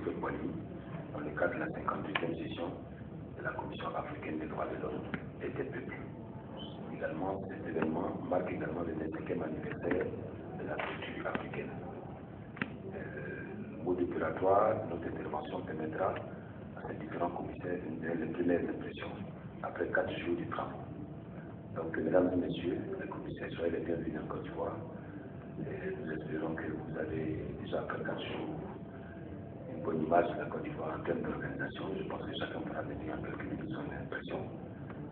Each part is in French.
Christophe Boigny, dans le cadre de la 58e session de la Commission africaine des droits de l'homme et des peuples. Également, cet événement marque également le 25e anniversaire de la culture africaine. Le mot d'opératoire, notre intervention permettra à ces différents commissaires de donner les premières impressions après 4 jours de travaux. Donc, mesdames et messieurs, les commissaires, soyez les bienvenus en Côte d'Ivoire. Nous espérons que vous avez déjà après 4 jours une bonne image de la Côte d'Ivoire en termes d'organisation. Je pense que chacun pourra venir en quelques minutes son impression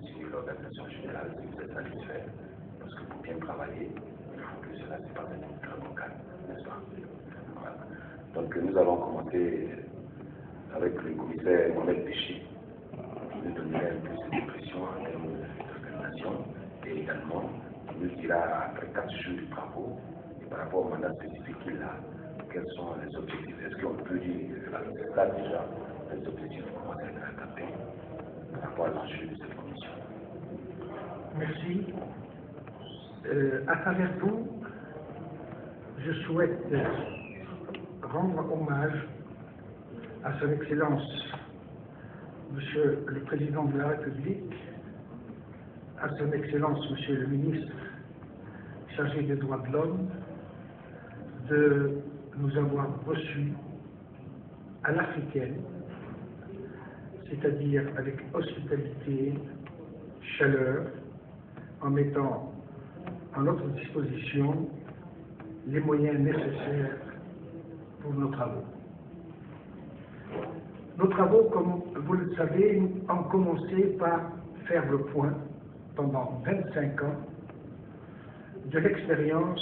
sur l'organisation générale, si vous êtes satisfait. Parce que pour bien travailler, il faut que cela se passe dans un très bon cadre, n'est-ce pas? Voilà. Donc nous allons commencer avec le commissaire Mohamed Péché, qui nous donnera un peu ses impressions en termes d'organisation et également il nous dira après 4 jours de travaux et par rapport au mandat spécifique qu'il a, quels sont les objectifs. Est-ce qu'on peut dire là déjà les objectifs commencent à être atteints par rapport à l'enjeu de cette commission? Merci. À travers vous, je souhaite rendre hommage à Son Excellence, Monsieur le Président de la République, à Son Excellence, Monsieur le Ministre chargé des droits de l'homme, de nous avoir reçus à l'africaine, c'est-à-dire avec hospitalité, chaleur, en mettant à notre disposition les moyens nécessaires pour nos travaux. Nos travaux, comme vous le savez, ont commencé par faire le point pendant 25 ans de l'expérience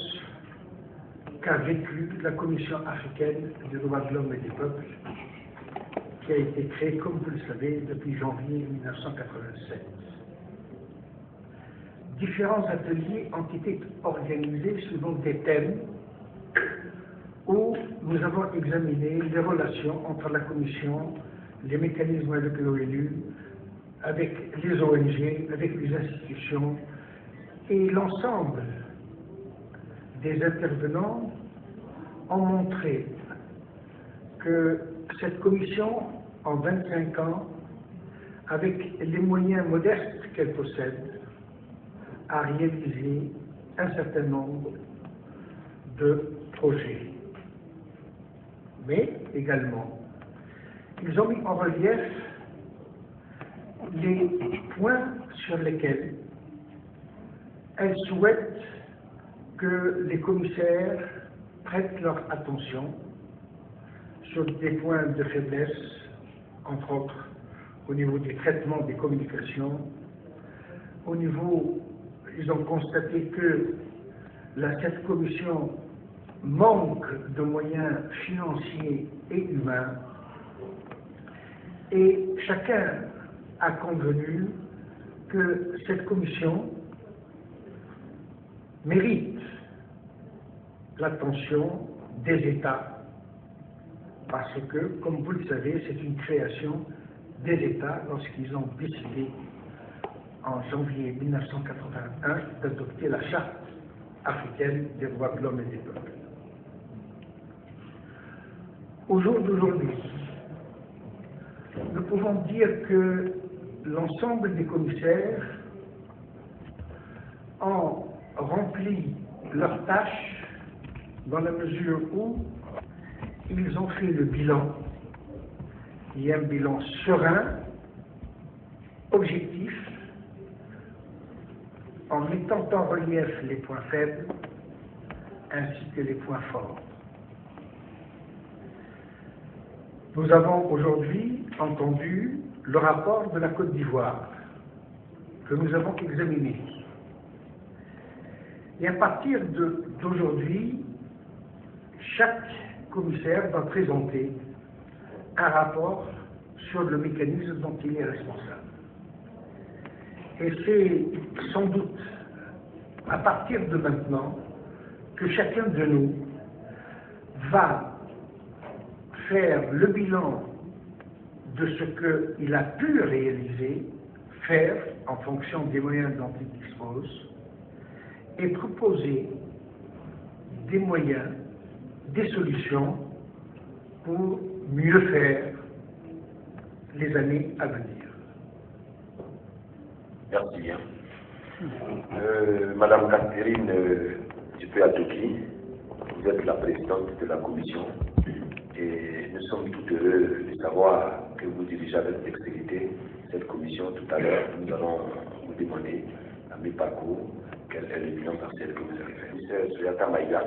qu'a vécue la Commission africaine des droits de l'homme et des peuples, qui a été créée, comme vous le savez, depuis janvier 1987. Différents ateliers ont été organisés selon des thèmes où nous avons examiné les relations entre la Commission, les mécanismes avec l'ONU, avec les ONG, avec les institutions, et l'ensemble des intervenants ont montré que cette commission, en 25 ans, avec les moyens modestes qu'elle possède, a réalisé un certain nombre de projets. Mais également, ils ont mis en relief les points sur lesquels elles souhaitent que les commissaires prêtent leur attention sur des points de faiblesse, entre autres au niveau du traitement des communications, au niveau, ils ont constaté que cette commission manque de moyens financiers et humains, et chacun a convenu que cette commission mérite l'attention des États, parce que, comme vous le savez, c'est une création des États lorsqu'ils ont décidé en janvier 1981 d'adopter la Charte africaine des droits de l'homme et des peuples. Au jour d'aujourd'hui, nous pouvons dire que l'ensemble des commissaires ont rempli leurs tâches dans la mesure où ils ont fait le bilan, qui est un bilan serein, objectif, en mettant en relief les points faibles ainsi que les points forts. Nous avons aujourd'hui entendu le rapport de la Côte d'Ivoire que nous avons examiné. Et à partir d'aujourd'hui, chaque commissaire va présenter un rapport sur le mécanisme dont il est responsable. Et c'est sans doute à partir de maintenant que chacun de nous va faire le bilan de ce qu'il a pu réaliser, faire en fonction des moyens dont il dispose, et proposer des moyens, des solutions pour mieux faire les années à venir. Merci bien. Madame Catherine Dupé-Atoki, vous êtes la présidente de la commission et nous sommes tout heureux de savoir que vous dirigez avec dextérité cette commission. Tout à l'heure, nous allons vous demander à mi-parcours quel est le bilan partiel que vous avez fait. Monsieur Souyata Maïga,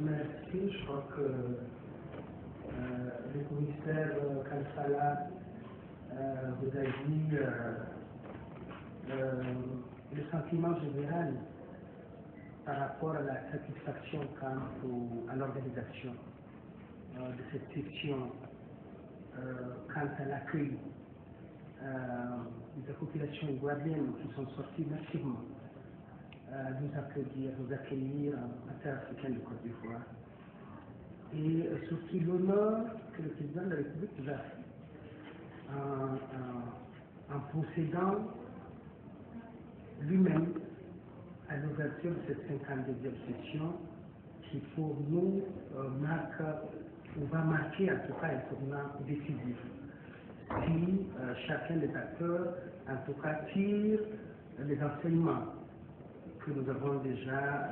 merci, je crois que le commissaire Kalsala vous a dit le sentiment général par rapport à la satisfaction quant à l'organisation de cette session, quant à l'accueil des populations ivoiriennes qui sont sorties massivement nous applaudir, nous accueillir en terre africaine de Côte d'Ivoire. Et surtout l'honneur que le président de la République nous a fait en procédant lui-même à l'ouverture de cette 52e session qui pour nous va marquer en tout cas un tournant décisif. Si chacun des acteurs en tout cas tire les enseignements que nous avons déjà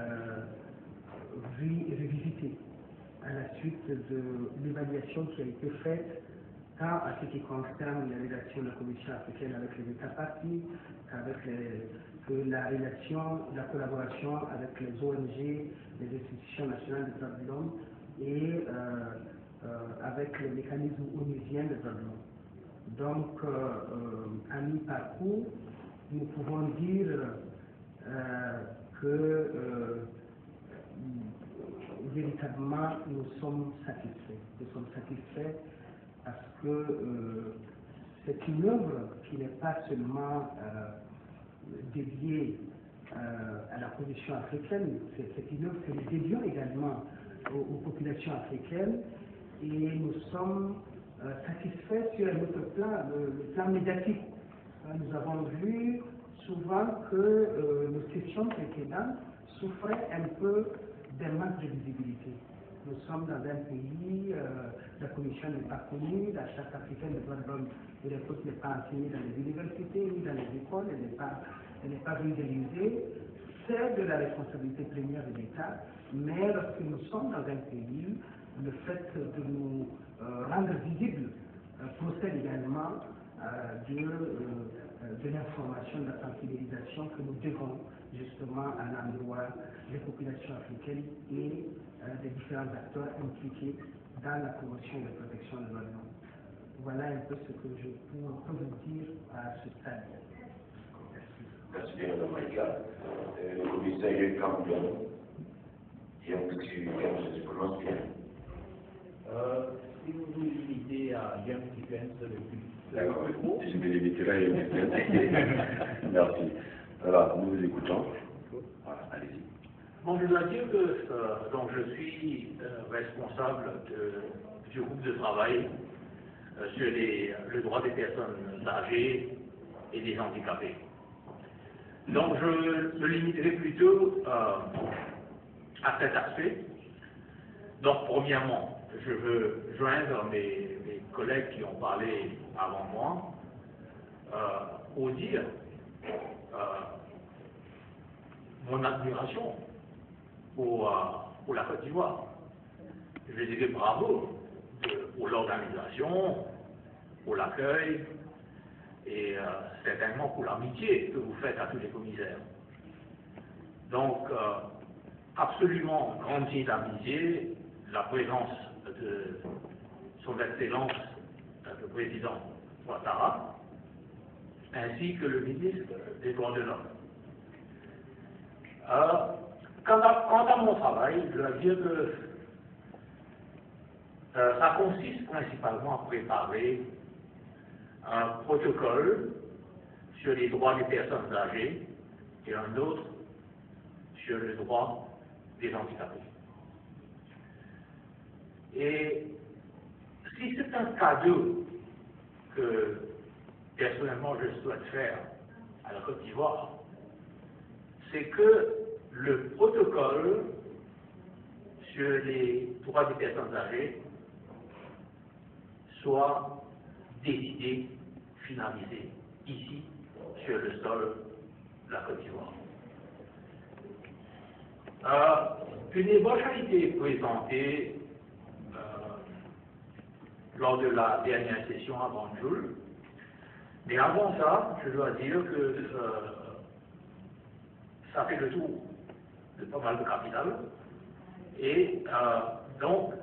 vus et revisités à la suite de l'évaluation qui a été faite tant à ce qui concerne la relation de la Commission africaine avec les États partis, avec la relation, la collaboration avec les ONG, les institutions nationales des droits de l'homme et avec le mécanisme onusien des droits de l'homme. Donc, à mi-parcours, nous pouvons dire que véritablement nous sommes satisfaits. Nous sommes satisfaits parce que c'est une œuvre qui n'est pas seulement dédiée à la position africaine, c'est une œuvre que nous dédions également aux populations africaines et nous sommes satisfaits sur un autre plan, le plan médiatique. Nous avons vu souvent que nos sessions précédentes souffraient un peu d'un manque de visibilité. Nous sommes dans un pays, la Commission n'est pas connue, la Charte africaine des droits de l'homme et des peuples n'est pas enseignée dans les universités ni dans les écoles, elle n'est pas vulgarisée. C'est de la responsabilité première de l'État, mais lorsque nous sommes dans un pays, le fait de nous rendre visibles procède également de l'information, de la sensibilisation que nous devons justement à l'endroit des populations africaines et des différents acteurs impliqués dans la promotion et la protection des droits de l'homme. Voilà un peu ce que je peux vous dire à ce stade. Merci bien, Mme Maïga. Le commissaire Campion, je prononce bien. Si vous vous limitez à Young Defense, le plus. D'accord, je me limiterai à Young Defense. Merci. Voilà, nous vous écoutons. Voilà, allez-y. Bon, je dois dire que donc je suis responsable du groupe de travail sur le droit des personnes âgées et des handicapés. Donc je me limiterai plutôt à cet aspect. Donc premièrement, je veux joindre mes collègues qui ont parlé avant moi pour dire mon admiration pour la Côte d'Ivoire. Je dirais bravo pour l'organisation, pour l'accueil et certainement pour l'amitié que vous faites à tous les commissaires. Donc, absolument grand signe d'amitié, la présence de son Excellence, le Président Ouattara, ainsi que le ministre des Droits de l'Homme. Quant à mon travail, je dois dire que ça consiste principalement à préparer un protocole sur les droits des personnes âgées et un autre sur le droit des handicapés. Et si c'est un cadeau que personnellement je souhaite faire à la Côte d'Ivoire, c'est que le protocole sur les droits des personnes âgées soit décidé, finalisé ici, sur le sol de la Côte d'Ivoire. Une ébauche a été présentée lors de la dernière session avant Joule, mais avant ça, je dois dire que ça fait le tour de pas mal de capital, et donc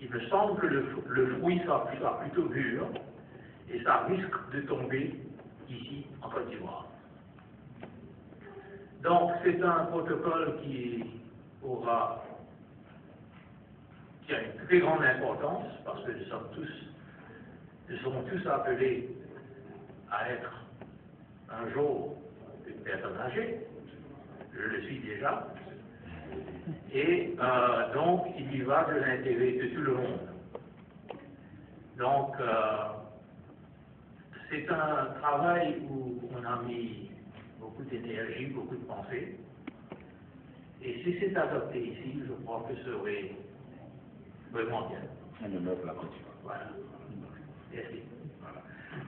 il me semble que le fruit sera plutôt mûr, et ça risque de tomber ici en Côte d'Ivoire. Donc c'est un protocole qui a une très grande importance, parce que nous serons tous appelés à être un jour une personne âgée. Je le suis déjà. Et donc, il y va de l'intérêt de tout le monde. Donc, c'est un travail où on a mis beaucoup d'énergie, beaucoup de pensée. Et si c'est adopté ici, je crois que ce serait vraiment bien. Un honneur pour la Côte d'Ivoire. Voilà. Merci. Voilà.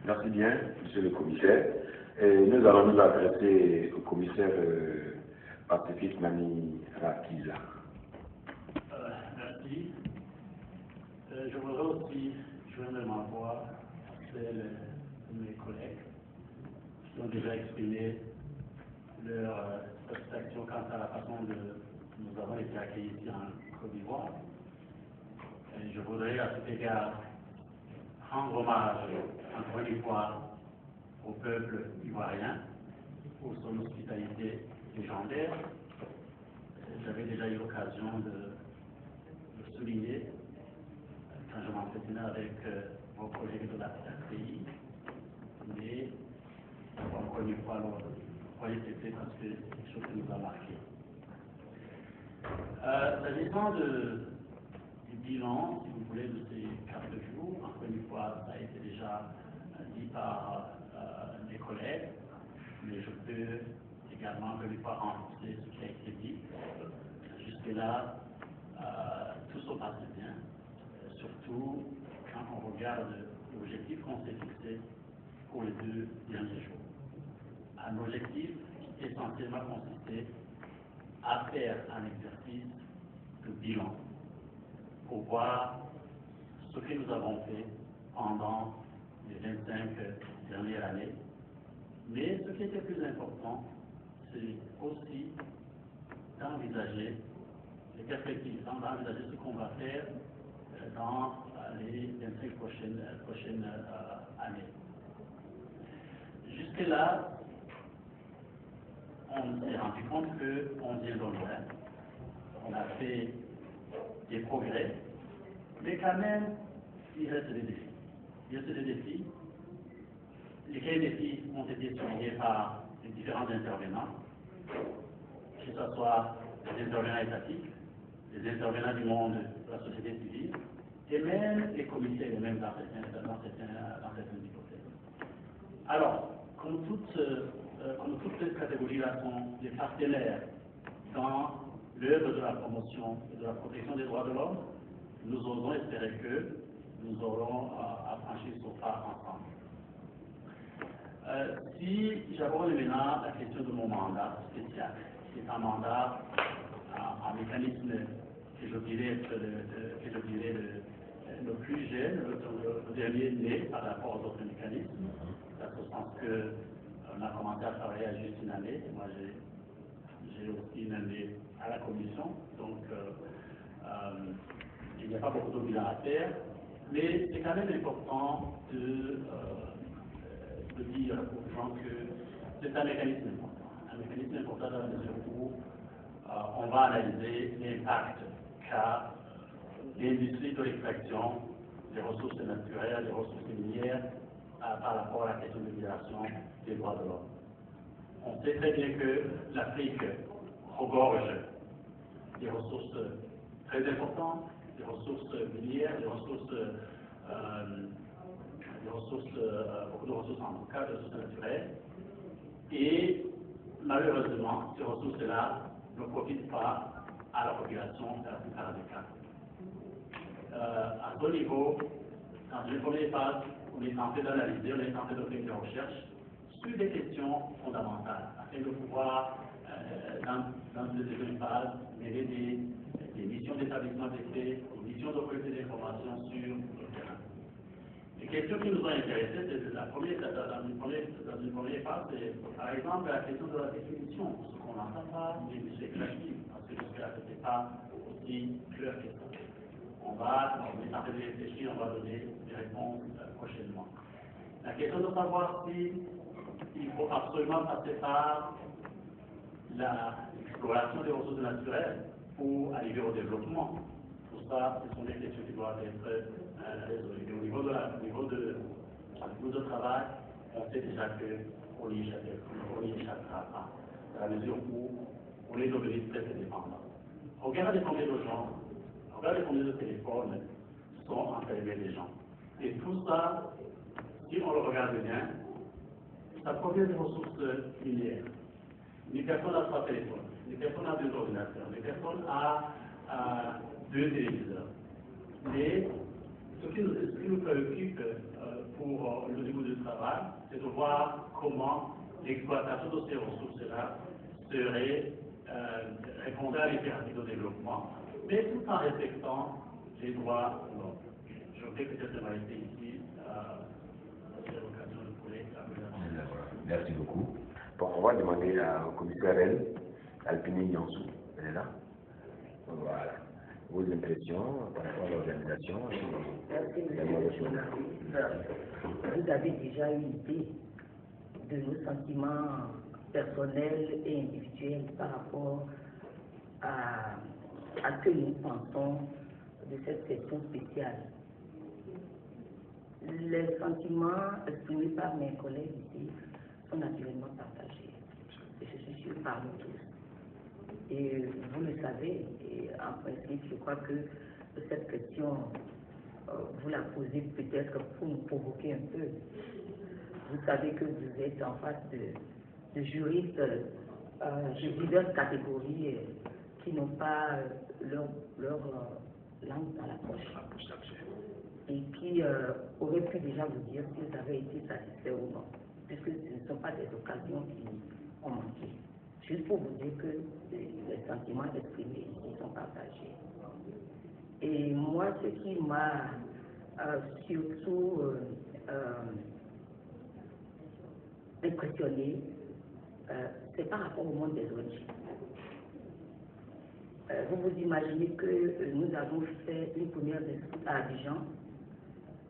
Merci bien, monsieur le commissaire. Et nous allons nous adresser au commissaire Pacifique Mani Rakiza. Merci. Je voudrais aussi joindre ma voix à celle de mes collègues qui ont déjà exprimé leur satisfaction quant à la façon dont nous avons été accueillis ici en Côte d'Ivoire. Je voudrais à cet égard rendre hommage encore une fois au peuple ivoirien pour son hospitalité légendaire. J'avais déjà eu l'occasion de le souligner quand je m'entretenais avec vos collègues de la CACI, mais encore une fois, le répéter parce que c'est quelque chose qui nous a marqué. S'agissant du bilan, si vous voulez, de ces 4 jours, encore une fois, ça a été déjà dit par mes collègues, mais je peux également encore une fois renforcer ce qui a été dit. Jusque-là, tout se passe bien, surtout quand on regarde l'objectif qu'on s'est fixé pour les 2 derniers jours. Un objectif qui essentiellement consistait à faire un exercice de bilan pour voir ce que nous avons fait pendant les 25 dernières années. Mais ce qui était plus important, c'est aussi d'envisager les perspectives, d'envisager ce qu'on va faire dans les 25 prochaines années. Jusque-là, on s'est rendu compte qu'on vient de loin. On a fait des progrès, mais quand même, il reste des défis. Il reste des défis. Les défis ont été soulignés par les différents intervenants, que ce soit les intervenants étatiques, les intervenants du monde de la société civile, et même les comités eux-mêmes dans certaines hypothèses. Alors, comme toutes ces catégories-là sont des partenaires dans l'œuvre de la promotion et de la protection des droits de l'homme, nous osons espérer que nous aurons à franchir ce pas ensemble. Si j'aborde maintenant la question de mon mandat spécial, c'est un mandat, un mécanisme que je dirais le plus jeune, le dernier né par rapport aux autres mécanismes, dans ce sens qu'on a commencé à travailler à juste une année, et moi j'ai aussi une année à la commission, donc il n'y a pas beaucoup de bilan à faire, mais c'est quand même important de dire aux gens que c'est un mécanisme important dans la mesure où on va analyser l'impact qu'a l'industrie de l'extraction des ressources naturelles, des ressources minières par rapport à la question de libération des droits de l'homme. On sait très bien que l'Afrique regorge des ressources très importantes, des ressources minières, beaucoup de ressources en tout cas, de ressources naturelles. Et malheureusement, ces ressources-là ne profitent pas à la population la plus radicale. À ce niveau, dans une première phase, on est en train d'analyser, on est en train de faire des recherches sur des questions fondamentales, afin de pouvoir, dans une deuxième phase, mener des missions d'établissement des faits, des missions de collecte d'informations sur le terrain. Les questions qui nous ont intéressées, c'est dans une première phase, c'est par exemple la question de la définition, ce qu'on n'entend pas, mais c'est classique, parce que jusqu'à ce n'est pas aussi clair que ça. On est en train de réfléchir, on va donner des réponses prochainement. La question de savoir si il faut absolument passer par l'exploration des ressources naturelles pour arriver au développement. Pour ça, ce sont des questions qui doivent être résolues. Au niveau de notre travail, on sait déjà qu'on n'y échappera pas, à la mesure où on est devenu très indépendant. Regardez combien de gens, regardez combien de téléphones sont enfermés des gens. Et tout ça, si on le regarde bien, ça provient des ressources minières. Les personnes à 3 téléphones, les personnes à 2 ordinateurs, les personnes à 2 téléviseurs. Mais ce qui nous préoccupe pour le niveau du travail, c'est de voir comment l'exploitation de ces ressources-là serait répondre à l'impératif de développement, mais tout en respectant les droits de l'homme. Je vais peut-être m'arrêter ici. Merci beaucoup. Bon, on va demander au commissaire L, Alpini Nyansou, elle est là. Voilà. Vos impressions par rapport à l'organisation. Merci, monsieur le Vous avez déjà eu idée de nos sentiments personnels et individuels par rapport à ce que nous pensons de cette session spéciale. Les sentiments exprimés par mes collègues ici sont naturellement partagés. Et je suis sûre par nous tous. Et vous le savez, et en principe, je crois que cette question, vous la posez peut-être pour nous provoquer un peu. Vous savez que vous êtes en face de juristes de diverses catégories qui n'ont pas leur langue dans la poche. Et qui auraient pu déjà vous dire s'ils avaient été satisfaits ou non, puisque ce ne sont pas des occasions qui ont manqué. Juste pour vous dire que les sentiments exprimés ici sont partagés. Et moi, ce qui m'a surtout impressionné, c'est par rapport au monde des ONG. Vous vous imaginez que nous avons fait une première visite à Abidjan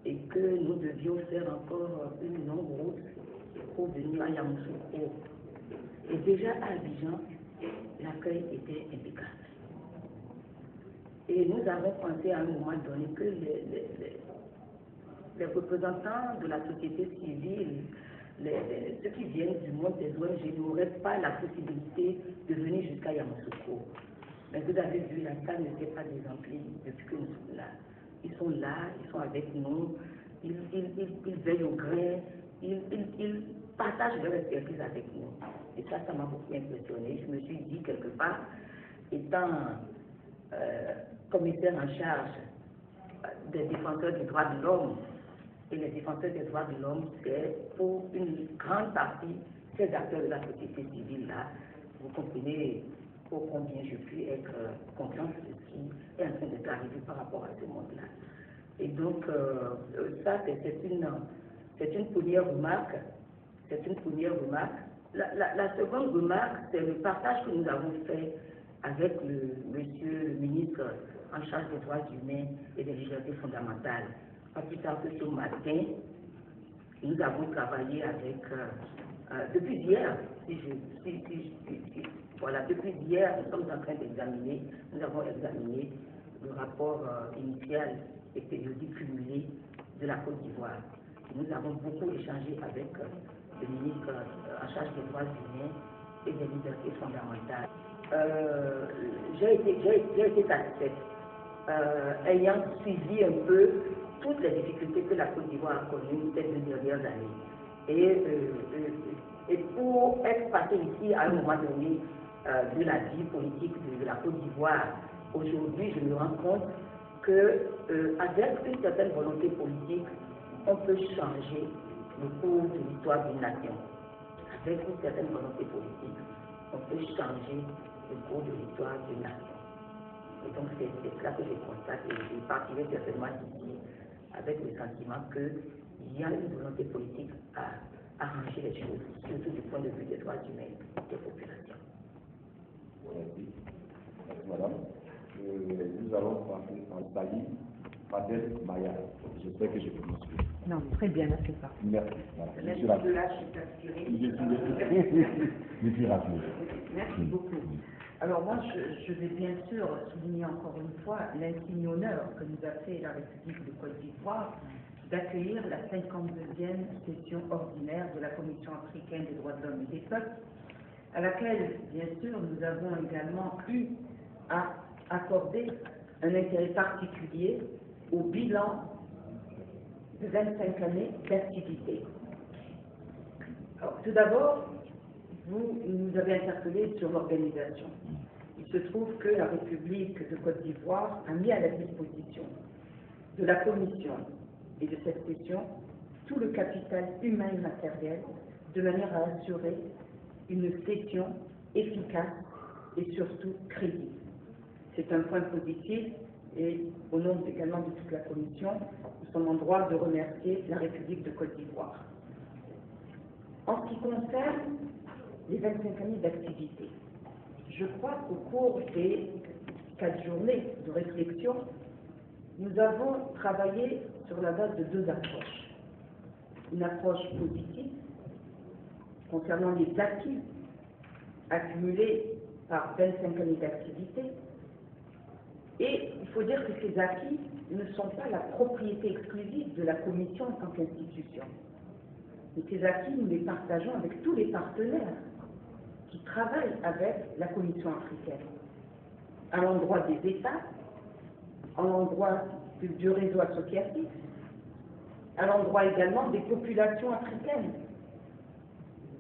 et que nous devions faire encore une longue route pour venir à Yamoussoukro. Et déjà à Abidjan, l'accueil était impeccable. Et nous avons pensé à un moment donné que les représentants de la société civile, ceux qui viennent du monde des ONG n'auraient pas la possibilité de venir jusqu'à Yamoussoukro. Mais vous avez vu, la salle ne s'est pas désemplie depuis que nous sommes là. Ils sont là, ils sont avec nous, ils veillent au grain, ils partagent leur expertise avec nous. Et ça m'a beaucoup impressionné. Je me suis dit, quelque part, étant commissaire en charge des défenseurs des droits de l'homme, et les défenseurs des droits de l'homme, c'est pour une grande partie ces acteurs de la société civile-là. Vous comprenez combien je puis être confiante de ce qui est en train de arriver par rapport à ce monde-là. Et donc, ça, c'est une première remarque. C'est une première remarque. La seconde remarque, c'est le partage que nous avons fait avec monsieur le ministre en charge des droits humains et des libertés fondamentales. Pas plus tard que ce matin, nous avons travaillé avec, depuis hier, depuis hier, nous sommes en train d'examiner, nous avons examiné le rapport initial et périodique cumulé de la Côte d'Ivoire. Nous avons beaucoup échangé avec le ministre en charge des droits humains et des libertés fondamentales. J'ai été satisfaite, ayant suivi un peu toutes les difficultés que la Côte d'Ivoire a connues ces 2 dernières années. Et Et pour être passé ici à un moment donné de la vie politique de la Côte d'Ivoire, aujourd'hui, je me rends compte qu'avec une certaine volonté politique, on peut changer le cours de l'histoire d'une nation. Avec une certaine volonté politique, on peut changer le cours de l'histoire d'une nation. Et donc c'est cela que je constate et je partirai certainement ici avec le sentiment qu'il y a une volonté politique à arranger les choses, surtout du point de vue des droits humains des populations. Merci. Merci madame. Nous allons passer en Sali, Fadel Maya. J'espère que je prononce bien. Non, très bien, là, c'est ça. Merci. Voilà. Merci de là, je suis inspirée. Je suis rappelé. Merci beaucoup. Alors moi, je vais bien sûr souligner encore une fois l'insigne honneur que nous a fait la République de Côte d'Ivoire d'accueillir la 52e session ordinaire de la Commission africaine des droits de l'homme et des peuples, à laquelle, bien sûr, nous avons également eu à accorder un intérêt particulier au bilan de 25 années d'activité. Alors, tout d'abord, vous nous avez interpellé sur l'organisation. Il se trouve que la République de Côte d'Ivoire a mis à la disposition de la Commission et de cette session tout le capital humain et matériel de manière à assurer une session efficace et surtout crédible. C'est un point positif et au nom également de toute la Commission, nous sommes en droit de remercier la République de Côte d'Ivoire. En ce qui concerne les 25 années d'activité, je crois qu'au cours des 4 journées de réflexion, nous avons travaillé sur la base de 2 approches. Une approche positive concernant les acquis accumulés par 25 années d'activité. Et il faut dire que ces acquis ne sont pas la propriété exclusive de la Commission en tant qu'institution. Mais ces acquis, nous les partageons avec tous les partenaires qui travaillent avec la Commission africaine, à l'endroit des États, à l'endroit du réseau associatif, à l'endroit également des populations africaines.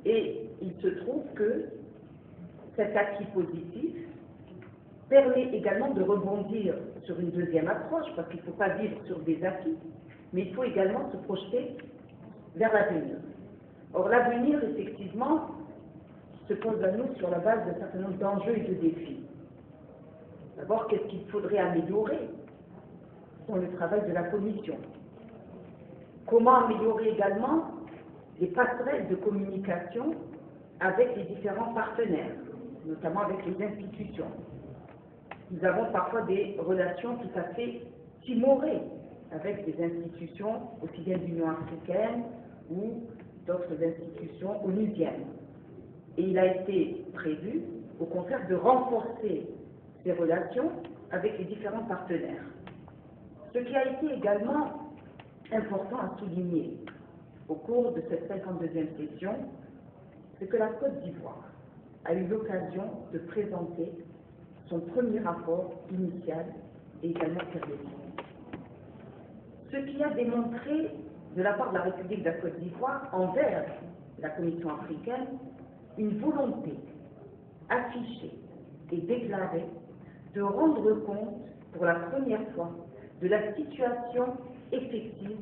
Et il se trouve que cet acquis positif permet également de rebondir sur une deuxième approche, parce qu'il ne faut pas vivre sur des acquis, mais il faut également se projeter vers l'avenir. Or, l'avenir, effectivement, se pose à nous sur la base d'un certain nombre d'enjeux et de défis. D'abord, qu'est-ce qu'il faudrait améliorer dans le travail de la Commission? Comment améliorer également les passerelles de communication avec les différents partenaires, notamment avec les institutions? Nous avons parfois des relations tout à fait timorées avec des institutions, aussi bien de l'Union africaine ou d'autres institutions onusiennes. Et il a été prévu, au contraire, de renforcer ces relations avec les différents partenaires. Ce qui a été également important à souligner au cours de cette 52e session, c'est que la Côte d'Ivoire a eu l'occasion de présenter son premier rapport initial et également périodique. Ce qui a démontré de la part de la République de la Côte d'Ivoire envers la Commission africaine une volonté affichée et déclarée de rendre compte pour la première fois de la situation effective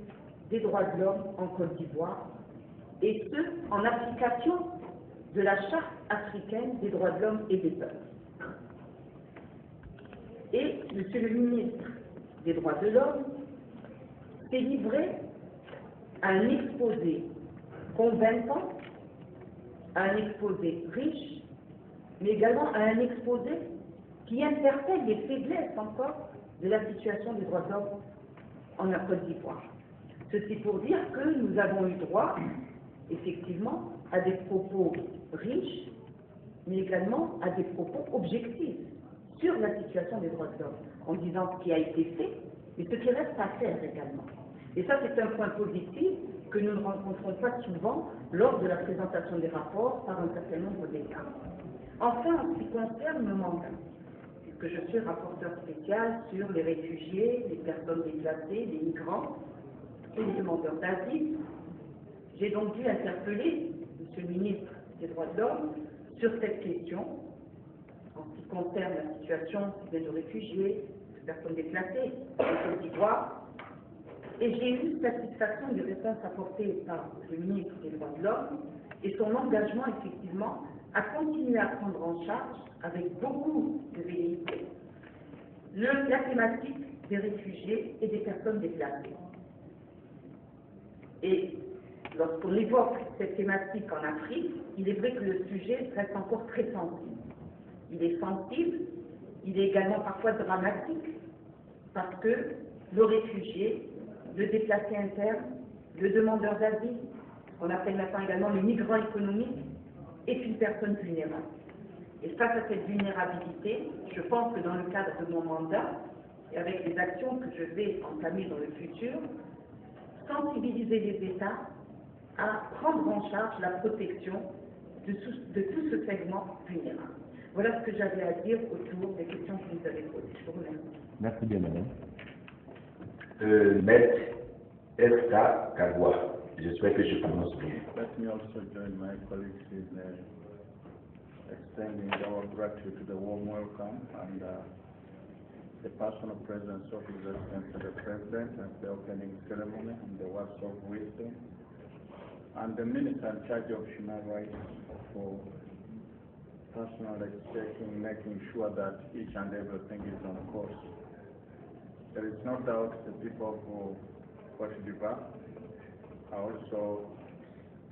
des droits de l'homme en Côte d'Ivoire, et ce, en application de la Charte africaine des droits de l'homme et des peuples. Et Monsieur le ministre des droits de l'homme s'est livré à un exposé convaincant, à un exposé riche, mais également à un exposé qui interpelle les faiblesses encore de la situation des droits de l'homme en Côte d'Ivoire. Ceci pour dire que nous avons eu droit, effectivement, à des propos riches, mais également à des propos objectifs sur la situation des droits de l'homme, en disant ce qui a été fait, mais ce qui reste à faire également. Et ça, c'est un point positif que nous ne rencontrons pas souvent lors de la présentation des rapports par un certain nombre d'États. Enfin, en ce qui concerne le mandat, puisque je suis rapporteur spécial sur les réfugiés, les personnes déplacées, les migrants et les demandeurs d'asile, j'ai donc dû interpeller Monsieur le ministre des Droits de l'Homme, sur cette question, en ce qui concerne la situation de réfugiés, de personnes déplacées en Côte d'Ivoire, et j'ai eu satisfaction des réponses apportées par le ministre des Droits de l'Homme et son engagement effectivement à continuer à prendre en charge avec beaucoup de velléité la thématique des réfugiés et des personnes déplacées. Et lorsqu'on évoque cette thématique en Afrique, il est vrai que le sujet reste encore très sensible. Il est sensible, il est également parfois dramatique, parce que le réfugié, le déplacé interne, le demandeur d'asile, qu'on appelle maintenant également le migrant économique, est une personne vulnérable. Et face à cette vulnérabilité, je pense que dans le cadre de mon mandat, et avec les actions que je vais entamer dans le futur, sensibiliser les États à prendre en charge la protection de tout ce segment vulnérable. Voilà ce que j'avais à dire autour des questions que vous avez posées. Je vous remercie. Merci bien, madame. Maître Esther Kagwa, j'espère que je prononce bien. Let me also join my colleagues in extending our gratitude to the warm welcome and the personal presence of His Excellency the President at the opening ceremony and the words of wisdom, and the Minister in charge of human rights for personally checking, making sure that each and everything is on course. There is no doubt the people of Cote d'Ivoire are also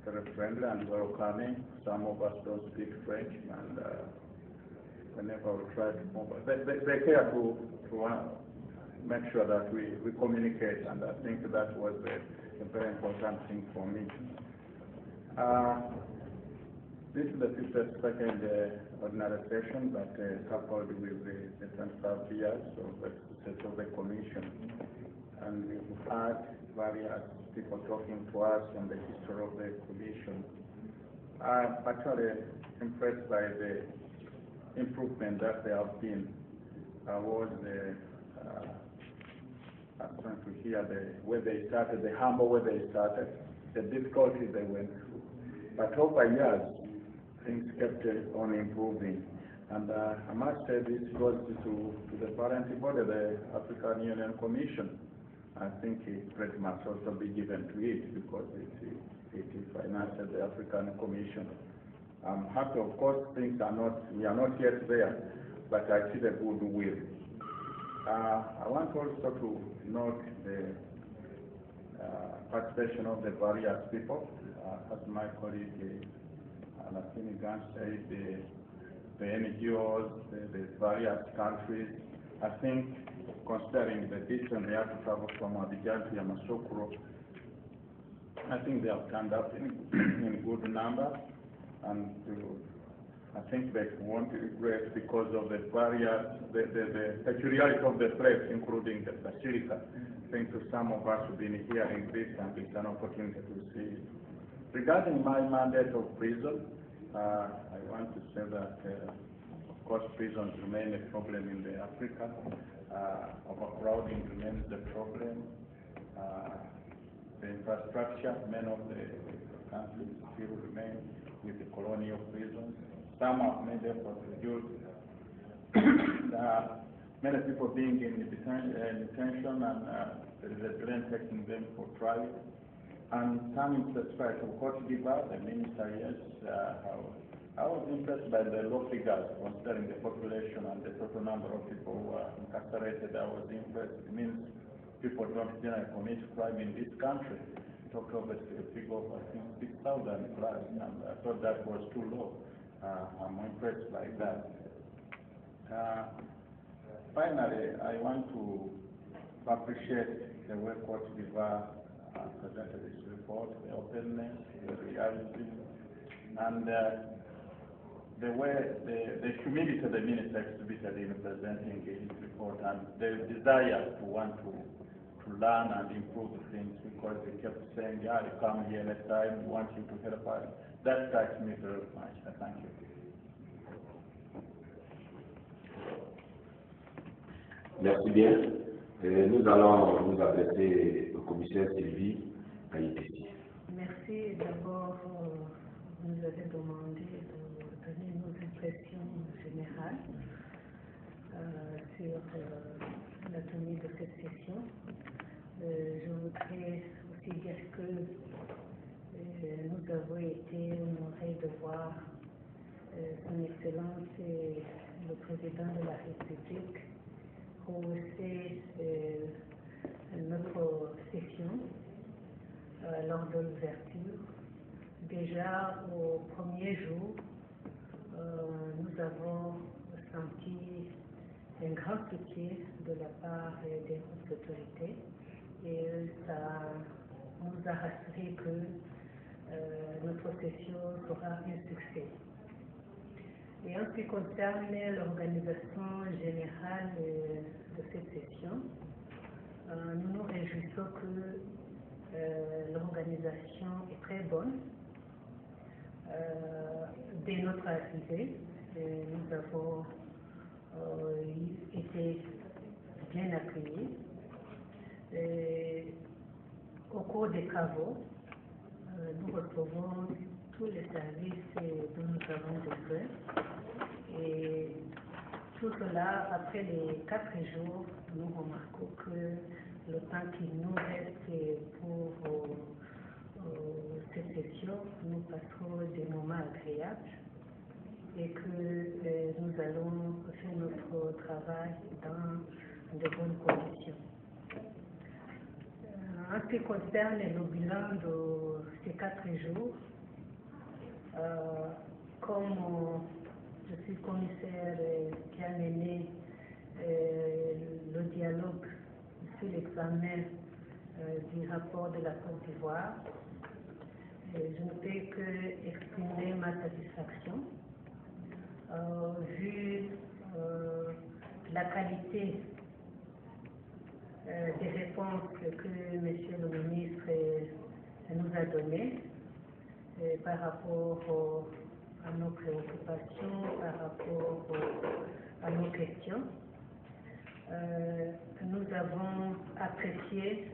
very friendly and welcoming. Some of us don't speak French, and whenever we try to move, they care to make sure that we communicate, and I think that was a very important thing for me. This is the 52nd ordinary session, but coupled with the 25 years of the Commission. And we've had various people talking to us on the history of the Commission. I'm actually impressed by the improvement that there have been. I was trying to hear where they started, the humble where they started, the difficulties they went through. But over years, things kept on improving. And I must say this goes to the parent body, the African Union Commission. I think it must also be given to it because it finances the African Commission. I'm happy, of course, we are not yet there, but I see the goodwill. I want also to note the participation of the various people. As my colleague Lassini Gans said, the NGOs, the various countries. I think, considering the distance they have to travel from Abidjan to Yamoussoukro, I think they have turned up in good numbers, and I think they won't regret because of the barriers, the peculiarity of the place, including the basilica. I think to some of us who've been hearing this, and it's an opportunity to see it. Regarding my mandate of prison, I want to say that, of course, prisons remain a problem in Africa. Overcrowding remains the problem. The infrastructure, many of the countries still remain with the colonial prisons. Some have made efforts to reduce. Many people being in detention, and there is a delay taking them for trial. And coming to the strike of Cote d'Ivoire, the minister, yes, I was impressed by the low figures considering the population and the total number of people who are incarcerated. I was impressed. It means people don't generally commit crime in this country. Talked about a figure of, I think, 6,000 plus, and I thought that was too low. I'm impressed by that. Finally, I want to appreciate the way Cote d'Ivoire presented this report, the openness, the reality, and the way, the humility the minister exhibited in presenting his report, and the desire to want to learn and improve things, because they kept saying, yeah, you come here next time, we want you to help us. That touched me very much. Thank you. Merci bien. Nous allons nous adresser au commissaire Sylvie Kayitesi. Merci d'abord nous avez demandé de donner nos impressions générales sur la tenue de cette session. Je voudrais aussi dire que nous avons été honorés de voir Son Excellence et le Président de la République rehausser notre session lors de l'ouverture. Déjà au premier jour, nous avons senti un grand soutien de la part des autorités et ça nous a rassuré que notre session sera un succès. Et en ce qui concerne l'organisation générale de cette session, nous nous réjouissons que l'organisation est très bonne. Dès notre arrivée, nous avons été bien accueillis. Au cours des travaux, nous retrouvons tous les services dont nous avons besoin. Et tout cela, après les 4 jours, nous remarquons que le temps qu'il nous reste pour cette session, nous passerons des moments agréables et que nous allons faire notre travail dans de bonnes conditions. En ce qui concerne le bilan de ces 4 jours, comme je suis commissaire qui a mené le dialogue sur l'examen du rapport de la Côte d'Ivoire, je ne peux que exprimer ma satisfaction vu la qualité des réponses que M. le ministre nous a données par rapport à nos préoccupations, par rapport à nos questions. Nous avons apprécié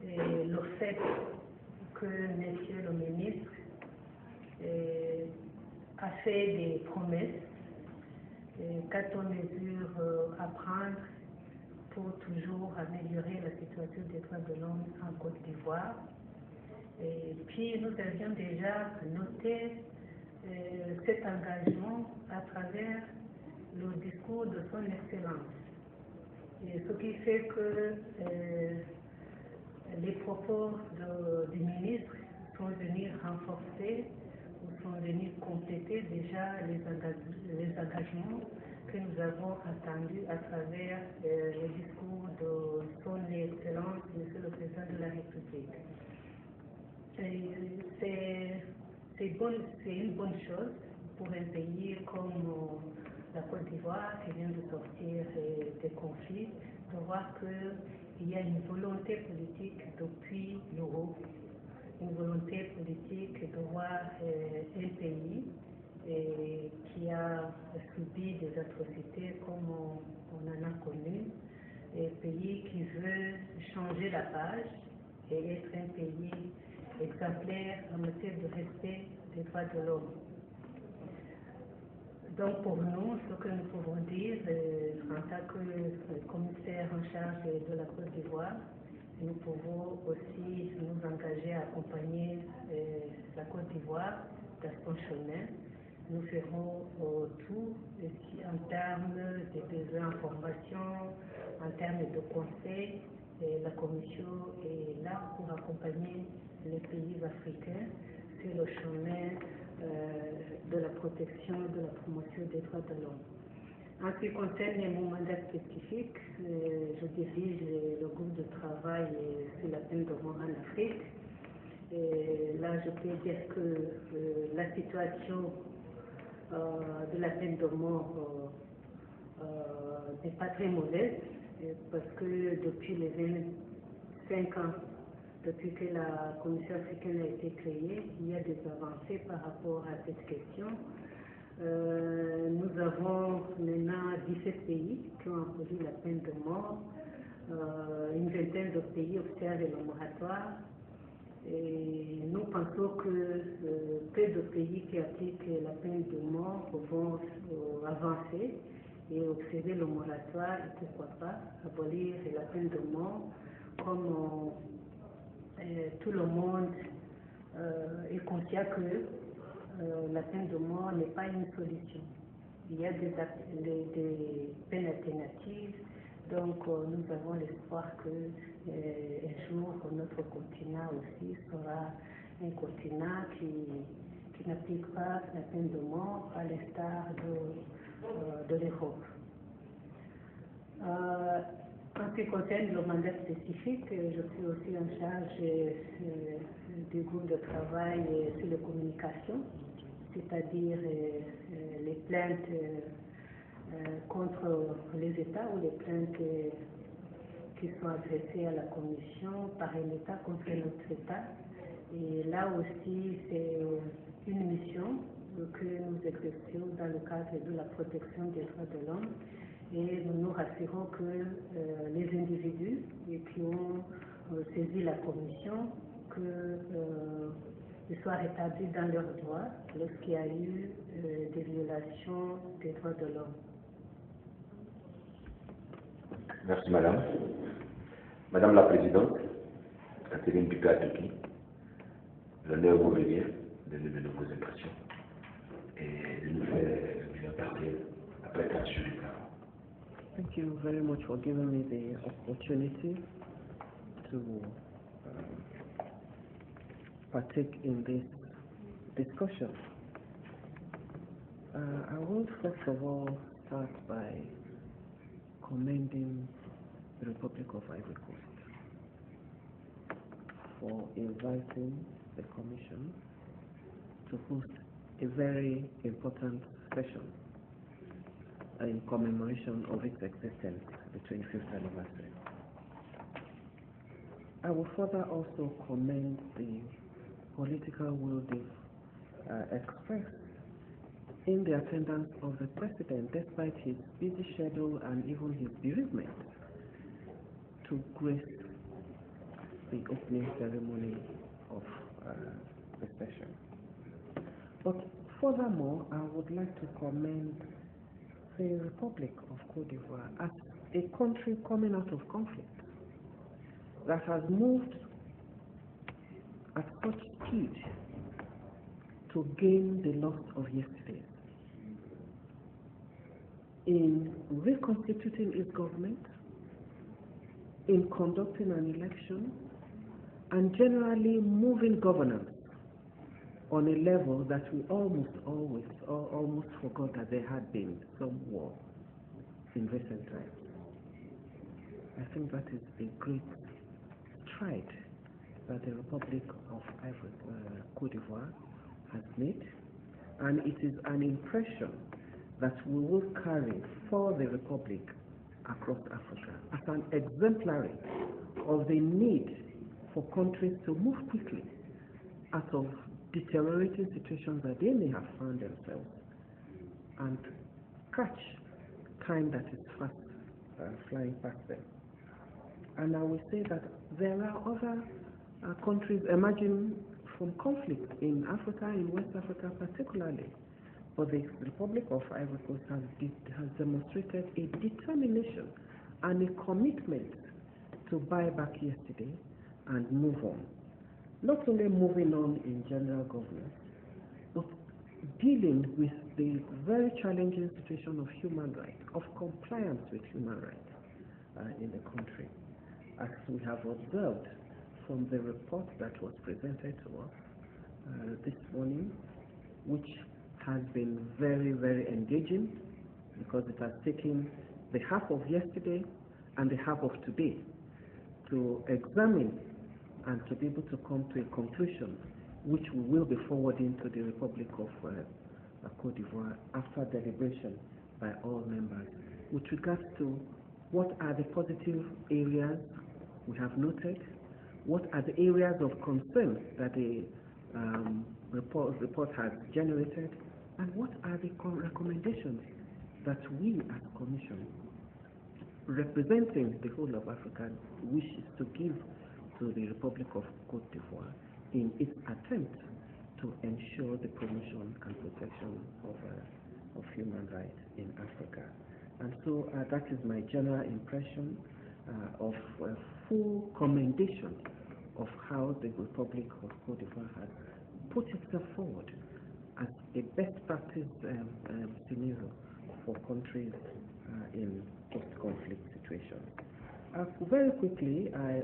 le fait que M. le ministre a fait des promesses quant aux mesures à prendre pour toujours améliorer la situation des droits de l'homme en Côte d'Ivoire. Et puis nous avions déjà noté cet engagement à travers le discours de Son Excellence. Et ce qui fait que les propos du ministre sont venus renforcer ou sont venus compléter déjà les engagements que nous avons entendus à travers le discours de Son Excellence, Monsieur le Président de la République. C'est une bonne chose pour un pays comme la Côte d'Ivoire qui vient de sortir des conflits, de voir qu'il y a une volonté politique depuis l'euro, une volonté politique de voir un pays qui a subi des atrocités comme on en a connu, un pays qui veut changer la page et être un pays exemplaire en matière de respect des droits de l'homme. Donc pour nous, ce que nous pouvons dire en tant que commissaire en charge de la Côte d'Ivoire, nous pouvons aussi nous engager à accompagner la Côte d'Ivoire dans son chemin. Nous ferons tout en termes de besoins en formation, en termes de conseils. La Commission est là pour accompagner les pays africains sur le chemin de la protection, de la promotion des droits de l'homme. En ce qui concerne mon mandat spécifique, je dirige le groupe de travail sur la peine de mort en Afrique. Et là, je peux dire que la situation de la peine de mort n'est pas très mauvaise, parce que depuis les 25 ans, depuis que la Commission africaine a été créée, il y a des avancées par rapport à cette question. Nous avons maintenant 17 pays qui ont aboli la peine de mort, une vingtaine de pays observent le moratoire Et nous pensons que peu de pays qui appliquent la peine de mort vont avancer et observer le moratoire et pourquoi pas abolir la peine de mort comme tout le monde est conscient que la peine de mort n'est pas une solution. Il y a des peines alternatives, donc nous avons l'espoir que un jour notre continent aussi sera un continent qui n'applique pas la peine de mort à l'instar de l'Europe. En ce qui concerne le mandat spécifique, je suis aussi en charge du groupe de travail sur les communications, c'est-à-dire les plaintes contre les États ou les plaintes qui sont adressées à la Commission par un État contre un autre État. Et là aussi, c'est une mission que nous exerçons dans le cadre de la protection des droits de l'homme. Et nous nous rassurons que les individus qui ont saisi la Commission, qu'ils soient rétablis dans leurs droits lorsqu'il y a eu des violations des droits de l'homme. Merci Madame. Madame la Présidente, Catherine Dupuy-Atoki, l'honneur vous revient de nous donner vos impressions et de nous faire une partie après 4 jours du travail. Thank you very much for giving me the opportunity to partake in this discussion. I will first of all start by commending the Republic of Ivory Coast for inviting the Commission to host a very important session in commemoration of its existence, the 25th anniversary. I will further also commend the political will they've expressed in the attendance of the President, despite his busy schedule and even his bereavement, to grace the opening ceremony of the session. But furthermore, I would like to commend the Republic of Côte d'Ivoire as a country coming out of conflict that has moved at such speed to gain the loss of yesterday in reconstituting its government, in conducting an election, and generally moving governance on a level that we almost forgot that there had been some war in recent times. I think that is a great stride that the Republic of Côte d'Ivoire has made, and it is an impression that we will carry for the Republic across Africa as an exemplary of the need for countries to move quickly out of deteriorating situations that they may have found themselves and catch time that is fast flying past them. And I will say that there are other countries emerging from conflict in Africa, in West Africa particularly. But the Republic of Ivory Coast has demonstrated a determination and a commitment to buy back yesterday and move on. Not only moving on in general governance, but dealing with the very challenging situation of human rights, of compliance with human rights in the country. As we have observed from the report that was presented to us this morning, which has been very, very engaging because it has taken the half of yesterday and the half of today to examine and to be able to come to a conclusion which we will be forwarding to the Republic of Côte d'Ivoire after deliberation by all members with regards to what are the positive areas we have noted, what are the areas of concern that the report has generated, and what are the recommendations that we as Commission, representing the whole of Africa, wishes to give to the Republic of Côte d'Ivoire in its attempt to ensure the promotion and protection of human rights in Africa. And so that is my general impression of full commendation of how the Republic of Cote d'Ivoire has put itself forward as a best practice scenario for countries in post-conflict situations. Very quickly, I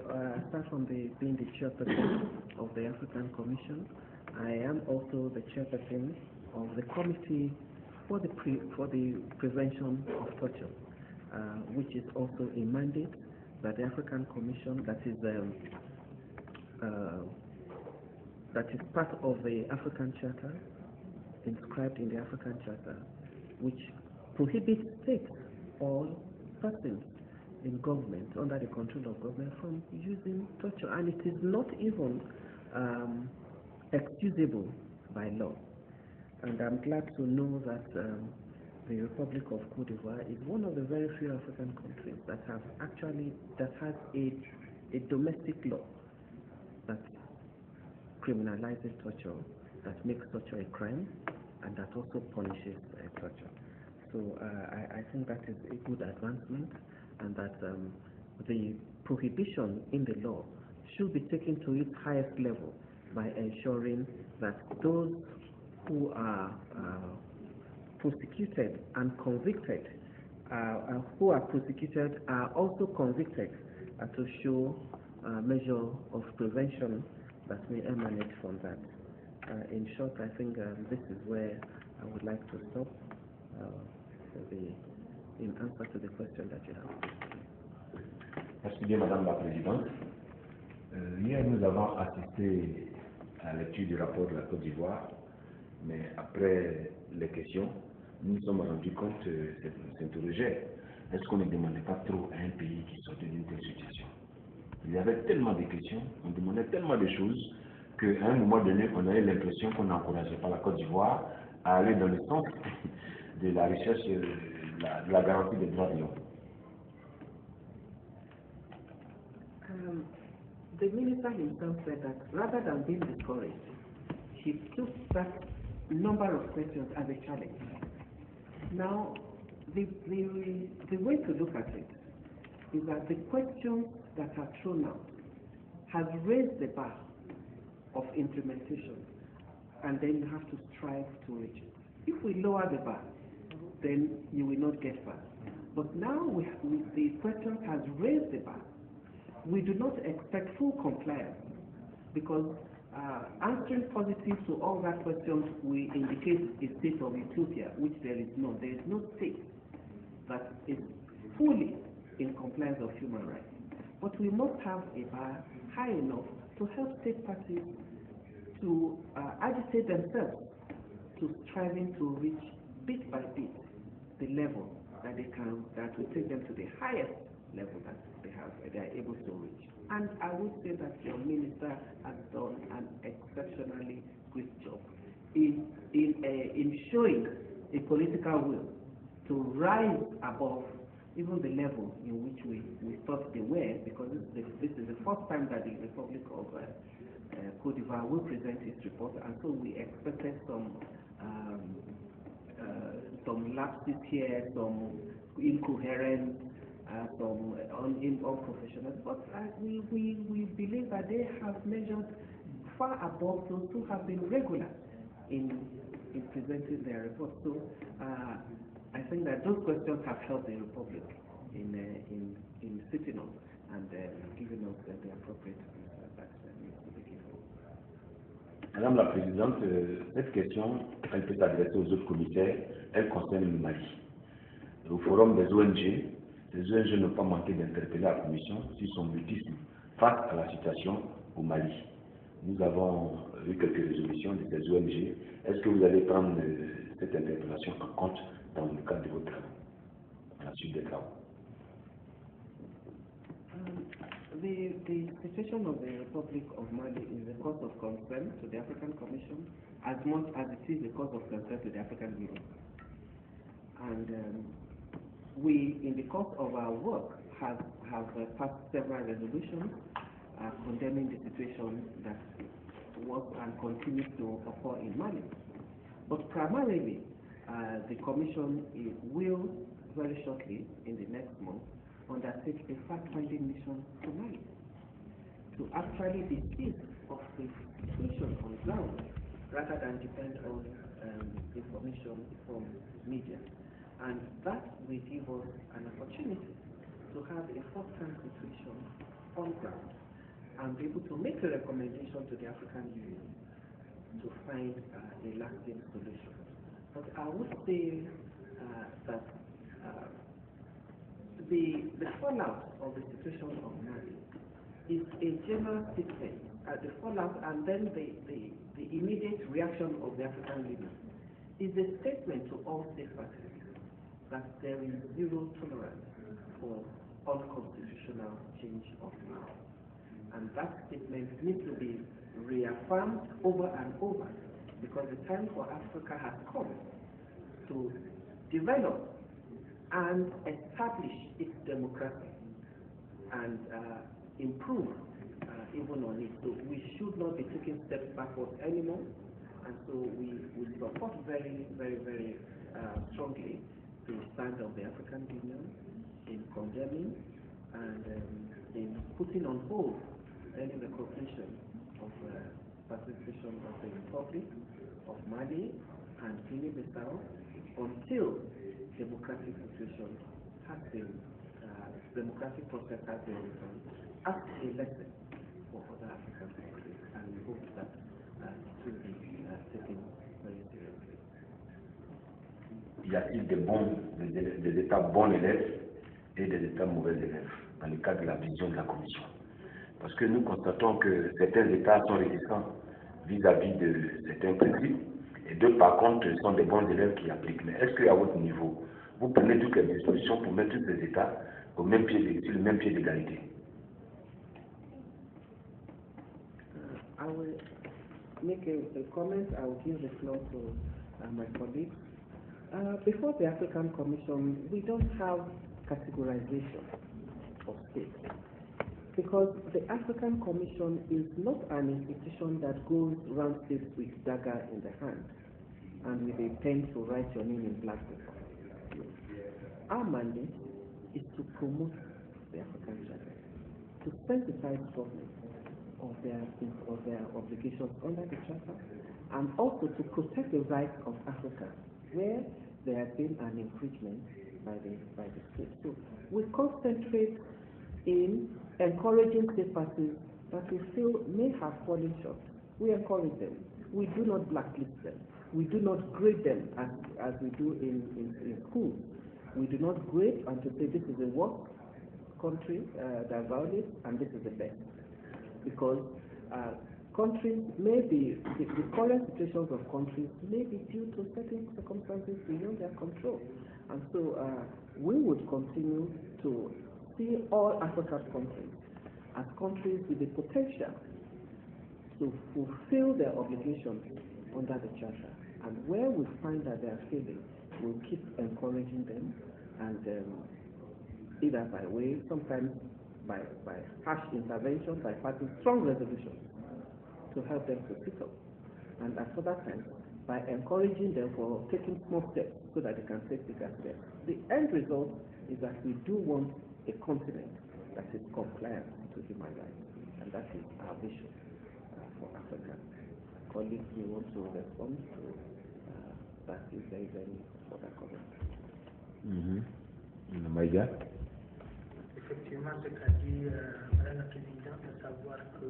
start from being the chairperson of the African Commission. I am also the chairperson of the Committee for the Prevention of Torture, which is also a mandate that the African Commission that is part of the African Charter, inscribed in the African Charter, which prohibits states or persons in government, under the control of government, from using torture, and it is not even excusable by law. And I'm glad to know that the Republic of Cote d'Ivoire is one of the very few African countries that has a domestic law that criminalizes torture, that makes torture a crime, and that also punishes torture. So I think that is a good advancement, and that the prohibition in the law should be taken to its highest level by ensuring that those who are prosecuted and convicted, who are prosecuted are also convicted to show a measure of prevention that may emanate from that. In short, I think this is where I would like to stop in answer to the question that you have. Merci bien, Madame la Présidente. Hier, nous avons assisté à l'étude du rapport de la Côte d'Ivoire, mais après les questions, nous nous sommes rendus compte de s'interroger. Est-ce qu'on ne demandait pas trop à un pays qui sortait d'une telle situation? Il y avait tellement de questions, on demandait tellement de choses, qu'à un moment donné, on avait l'impression qu'on n'encourageait pas la Côte d'Ivoire à aller dans le sens de la recherche de la garantie des droits de l'homme. The minister himself said that rather than being discouraged, he took that number of questions as a challenge. Now, the way to look at it is that the questions that are thrown out has raised the bar of implementation, and then you have to strive to reach it. If we lower the bar, then you will not get far. But now the question has raised the bar. We do not expect full compliance, because answering positive to all that questions will indicate a state of utopia, which there is no. There is no state that is fully in compliance of human rights. But we must have a bar high enough to help state parties to agitate themselves to striving to reach bit by bit the level that will take them to the highest level that they are able to reach. And I would say that your minister has done an exceptionally good job in showing a political will to rise above even the level in which we thought they were, because this is the first time that the Republic of Cote d'Ivoire will present its report, and so we expected some lapses here, some incoherence, some unprofessional, but we believe that they have measured far above those who have been regular in presenting their report. So I think that those questions have helped the Republic in sitting on and giving us the appropriate answer that needs to be given. Madame la Présidente, cette question, elle peut s'adresser aux autres commissaires, elle concerne le Mali. Au forum des ONG, les ONG n'ont pas manqué d'interpeller la Commission sur son mutisme face à la situation au Mali. Nous avons eu quelques résolutions de ces ONG. Est-ce que vous allez prendre cette interpellation en compte dans le cadre de vos travaux, à la suite des travaux? The situation of the Republic of Mali is a cause of concern to the African Commission as much as it is a cause of concern to the African Union. And we, in the course of our work, have passed several resolutions condemning the situation that was and continues to occur in Mali. But primarily, the Commission will very shortly, in the next month, undertake a fact-finding mission to Mali to actually be seized of the situation on the ground rather than depend on information from media. And that will give us an opportunity to have a first-hand situation on ground and be able to make a recommendation to the African Union to find a lasting solution. But I would say that the fallout of the situation of Mali is a general statement. The fallout and then the immediate reaction of the African Union is a statement to all state parties that there is zero tolerance for unconstitutional change of law. And that statement needs to be reaffirmed over and over because the time for Africa has come to develop and establish its democracy and improve even on it. So we should not be taking steps backwards anymore. And so we support very, very, very strongly the stand of the African Union in condemning and in putting on hold any recognition of participation of the Republic of Mali and Guinea-Bissau until democratic situation has been, democratic process has been returned as a lesson for other African countries, and we hope that it will be taken very seriously. Y a-t-il des États bons élèves et des États mauvais élèves dans le cadre de la vision de la Commission? Parce que nous constatons que certains États sont réticents vis-à-vis de certains principes et d'autres, par contre, sont des bons élèves qui appliquent. Mais est-ce qu'à votre niveau, vous prenez toutes les dispositions pour mettre tous ces États au même pied, sur le même pied d'égalité? I will make a comment. I will give the floor to my colleagues. Before the African Commission, we don't have categorization of states because the African Commission is not an institution that goes around states with dagger in the hand and with a pen to write your name in black paper. Our mandate is to promote the African Charter, to sensitize government of their obligations under the Charter, and also to protect the rights of Africa where there has been an infringement by the state. So we concentrate in encouraging state parties that we feel may have fallen short. We encourage them. We do not blacklist them. We do not grade them as we do in schools. We do not grade and to say this is a worst country that violates and this is the best. Because countries may be, the current situations of countries may be due to certain circumstances beyond their control. And so we would continue to see all African countries as countries with the potential to fulfill their obligations under the Charter. And where we find that they are failing, we'll keep encouraging them and either by way, sometimes by harsh intervention, by passing strong resolutions to help them to pick up. And at other times, by encouraging them for taking small steps so that they can take bigger steps. The end result is that we do want a continent that is compliant to human rights. And that is our vision for Africa. Colleagues, we want to respond to that if there is any further comment. Maïga. Effectivement, ce qu'a dit Madame la Présidente, à savoir que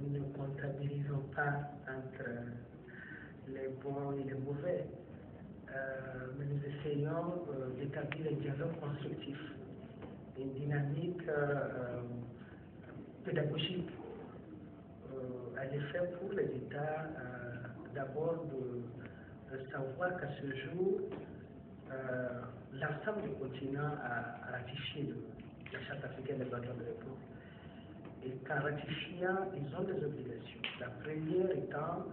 nous ne comptabilisons pas entre les bons et les mauvais, mais nous essayons d'établir un dialogue constructif, une dynamique pédagogique à l'effet pour les États d'abord de savoir qu'à ce jour, l'ensemble du continent a ratifié la Charte africaine des droits de l'homme. Et qu'en ratifiant, ils ont des obligations. La première étant,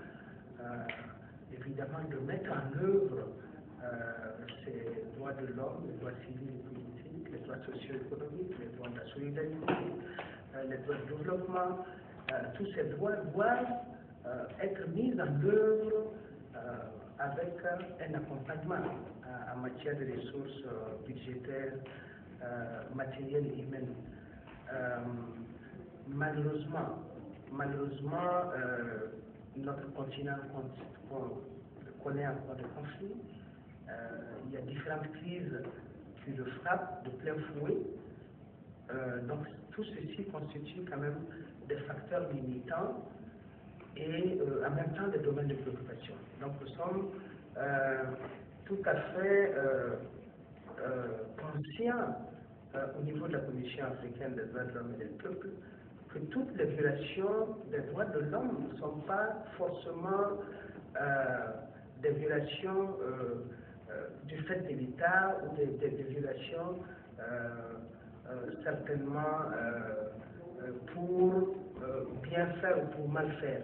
évidemment, de mettre en œuvre ces droits de l'homme, les droits civils et politiques, les droits socio-économiques, les droits de la solidarité, les droits de développement, tous ces droits doivent être mis en œuvre avec un accompagnement en matière de ressources budgétaires, matérielles et humaines. Malheureusement, notre continent connaît encore des conflits. Il y a différentes crises qui le frappent de plein fouet. Donc tout ceci constitue quand même des facteurs limitants et en même temps des domaines de préoccupation. Donc nous sommes tout à fait conscients au niveau de la Commission africaine des droits de l'homme et des peuples que toutes les violations des droits de l'homme ne sont pas forcément des violations du fait de l'État ou des violations certainement pour bien faire ou pour mal faire.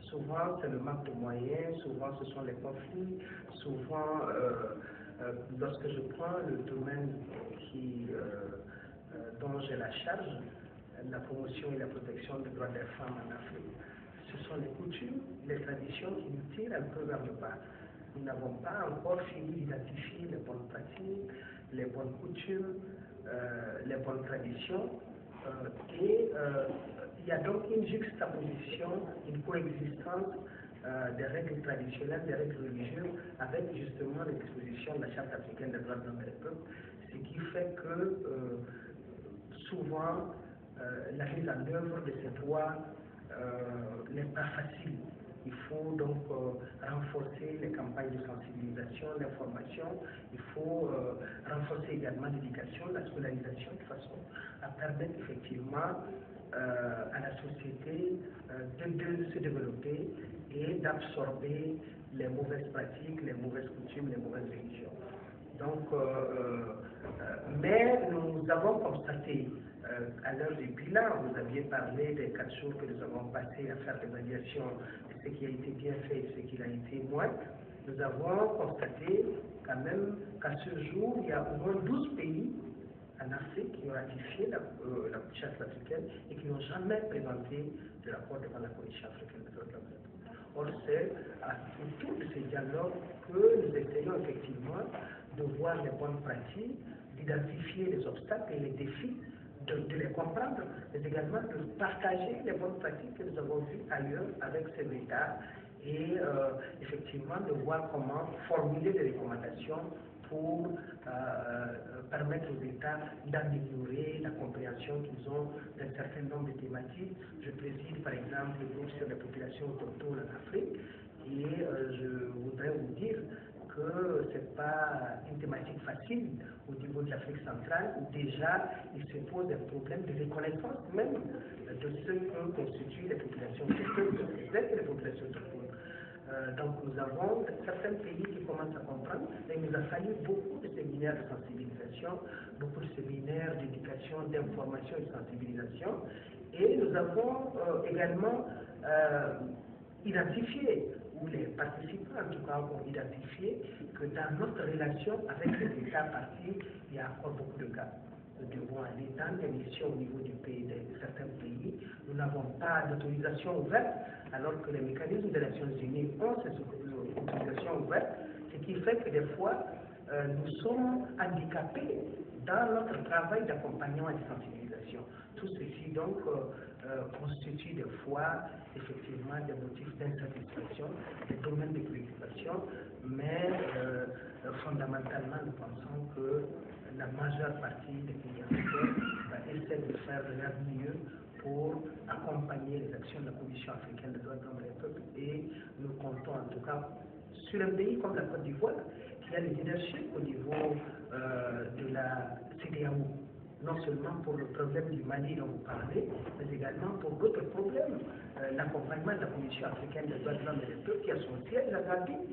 Souvent, c'est le manque de moyens, souvent ce sont les conflits, souvent, lorsque je prends le domaine dont j'ai la charge, la promotion et la protection des droits des femmes en Afrique, ce sont les coutumes, les traditions qui nous tirent un peu vers le bas. Nous n'avons pas encore fini d'identifier les bonnes pratiques, les bonnes coutumes, les bonnes traditions, et il y a donc une juxtaposition, une coexistence des règles traditionnelles, des règles religieuses, avec justement les dispositions de la Charte africaine des droits de l'homme et des peuples, ce qui fait que souvent la mise en œuvre de ces droits n'est pas facile. Il faut donc renforcer les campagnes de sensibilisation, l'information, il faut renforcer également l'éducation, la scolarisation, de façon à permettre effectivement à la société de se développer et d'absorber les mauvaises pratiques, les mauvaises coutumes, les mauvaises religions. Donc, mais nous avons constaté à l'heure du bilan, vous aviez parlé des 4 jours que nous avons passés à faire l'évaluation de ce qui a été bien fait et ce qui a été moins. Nous avons constaté quand même qu'à ce jour, il y a au moins 12 pays en Afrique qui ont ratifié la Charte africaine et qui n'ont jamais présenté de rapport devant la Commission africaine des droits de l'homme. Or, c'est autour de ces dialogues que nous essayons effectivement de voir les bonnes pratiques, d'identifier les obstacles et les défis, de les comprendre, mais également de partager les bonnes pratiques que nous avons vues ailleurs avec ces États et effectivement de voir comment formuler des recommandations pour permettre aux États d'améliorer la compréhension qu'ils ont d'un certain nombre de thématiques. Je préside par exemple le groupe sur les populations autochtones en Afrique et je voudrais vous dire que ce n'est pas une thématique facile au niveau de l'Afrique centrale où déjà il se pose un problème de reconnaissance même de ce que constituent les populations autochtones, les populations autochtones. Donc nous avons certains pays qui commencent à comprendre et il nous a fallu beaucoup de séminaires de sensibilisation, beaucoup de séminaires d'éducation, d'information et de sensibilisation. Et nous avons également identifié, ou les participants en tout cas ont identifié, que dans notre relation avec les États partis, il y a encore beaucoup de gaps. Nous devons aller dans des missions au niveau du pays, de certains pays. Nous n'avons pas d'autorisation ouverte, alors que les mécanismes des Nations Unies ont ces autorisations ouvertes, ce qui fait que des fois, nous sommes handicapés dans notre travail d'accompagnement et de sensibilisation. Tout ceci donc constitue des fois effectivement des motifs d'insatisfaction, des domaines de préoccupation, mais fondamentalement nous pensons que la majeure partie des pays africains essaient de faire de leur mieux pour accompagner les actions de la Commission africaine des droits de l'homme et des peuples, et nous comptons en tout cas sur un pays comme la Côte d'Ivoire qui a le leadership au niveau de la CEDEAO, non seulement pour le problème du Mali dont vous parlez, mais également pour d'autres problèmes. L'accompagnement de la Commission africaine des droits de l'homme et des peuples qui a son siège à Gambie,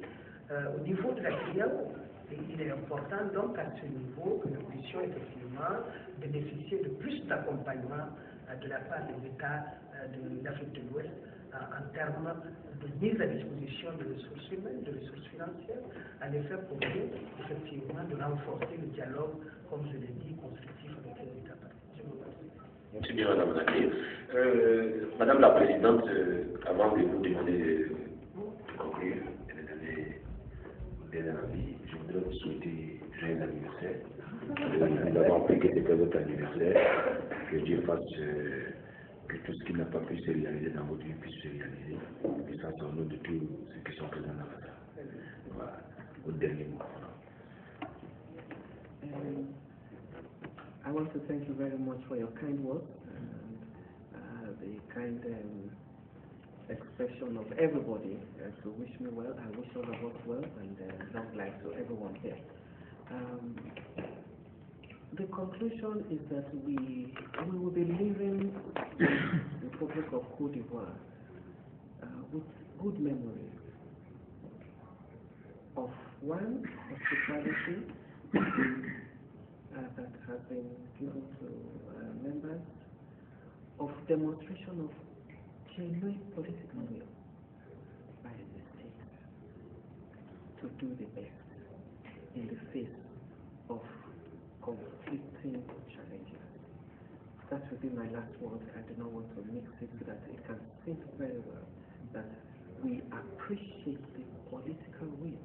au niveau de la CEDEAO. Et il est important donc à ce niveau que nous puissions effectivement bénéficier de plus d'accompagnement de la part des États de l'Afrique de l'Ouest en termes de mise à disposition de ressources humaines, de ressources financières, à l'effet pour nous, effectivement, de renforcer le dialogue, comme je l'ai dit, constructif avec les États partis. Je vous remercie. Merci bien, Madame Nadir. Madame la Présidente, avant de vous demander de conclure et de donner votre dernier avis, je voudrais vous souhaiter joyeux anniversaire. Nous avons appris que c'était votre anniversaire, que Dieu fasse que tout ce qui n'a pas pu se réaliser dans votre vie puisse se réaliser. Et ça, c'est au nom de tous ceux qui sont présents dans la salle. Voilà, au dernier mot. I want to thank you very much for your kind words and the kind expression of everybody to wish me well. I wish all of us well and long life to everyone here. The conclusion is that we will be leaving the Republic of Côte d'Ivoire with good memories of one, hospitality that has been given to members, of demonstration of genuine political will by the state to do the best in the face of conflicting challenges. That will be my last word. I do not want to mix it so that it can think very well that we appreciate the political will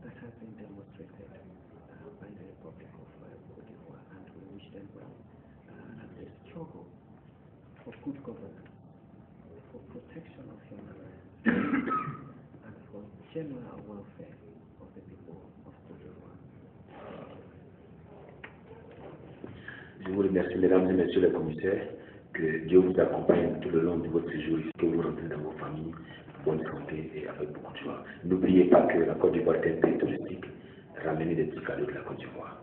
that has been demonstrated by the Republic of Côte d'Ivoire, and we wish them well as they struggle for good governance, for protection of human rights, and for general welfare of the people of Côte d'Ivoire. Je vous remercie, mesdames et messieurs les commissaires, que Dieu vous accompagne tout le long de votre séjour ici, que vous rentrez dans vos familles, en bonne santé et avec beaucoup de joie. N'oubliez pas que la Côte d'Ivoire est un pays touristique. Ramenez des petits cadeaux de la Côte d'Ivoire.